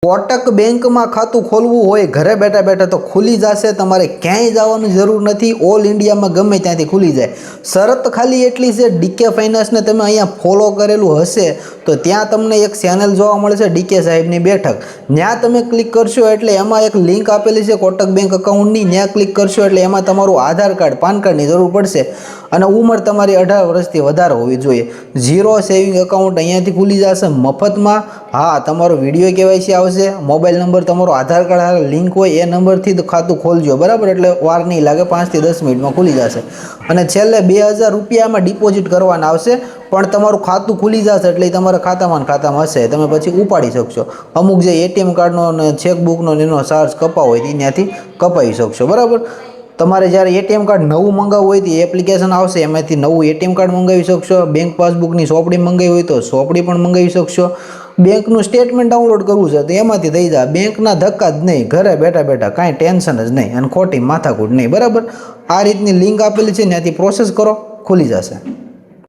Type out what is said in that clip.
કોટક બેંકમાં ખાતું ખોલવું હોય ઘરે બેઠા બેઠા તો ખુલી જશે। તમારે ક્યાંય જવાની જરૂર નથી। ઓલ ઇન્ડિયામાં ગમે ત્યાંથી ખુલી જાય। શરત ખાલી એટલી છે, ડીકે ફાઇનાન્સને તમે અહીંયા ફોલો કરેલું હશે તો ત્યાં તમને એક ચેનલ જોવા મળશે ડીકે સાહેબની બેઠક। ત્યાં તમે ક્લિક કરશો એટલે એમાં એક લિંક આપેલી છે કોટક બેંક અકાઉન્ટની। ત્યાં ક્લિક કરશો એટલે એમાં તમારું આધાર કાર્ડ, પાન કાર્ડની જરૂર પડશે અને ઉંમર તમારી 18 વર્ષથી વધારે હોવી જોઈએ। ઝીરો સેવિંગ એકાઉન્ટ અહીંયાથી ખુલી જશે મફતમાં। હા, તમારો વિડીયો કેવાયસી આવશે, મોબાઈલ નંબર તમારો આધાર કાર્ડ લિંક હોય એ નંબરથી ખાતું ખોલજો, બરાબર। એટલે વાર નહીં લાગે, 5 થી 10 મિનિટમાં ખુલી જશે। અને છેલ્લે 2000 રૂપિયામાં ડિપોઝિટ કરવાના આવશે, પણ તમારું ખાતું ખુલી જશે એટલે તમારા ખાતામાં હશે, તમે પછી ઉપાડી શકશો। અમુક જે એટીએમ કાર્ડનો અને ચેકબુકનો એનો ચાર્જ કપાવ હોય ત્યાંથી કપાવી શકશો, બરાબર। તમારે જ્યારે એટીએમ કાર્ડ નવું મંગાવવું હોય તો એપ્લિકેશન આવશે, એમાંથી નવું એટીએમ કાર્ડ મંગાવી શકશો। બેંક પાસબુકની સોપડી મંગાવી હોય તો સોપડી પણ મંગાવી શકશો। બેંકનું સ્ટેટમેન્ટ ડાઉનલોડ કરવું છે તો એમાંથી થઈ જાય। બેંકના ધક્કા જ નહીં, ઘરે બેઠા બેઠા કાંઈ ટેન્શન જ નહીં અને ખોટી માથાકૂટ નહીં, બરાબર। આ રીતની લિંક આપેલી છે, ત્યાંથી પ્રોસેસ કરો, ખુલી જશે।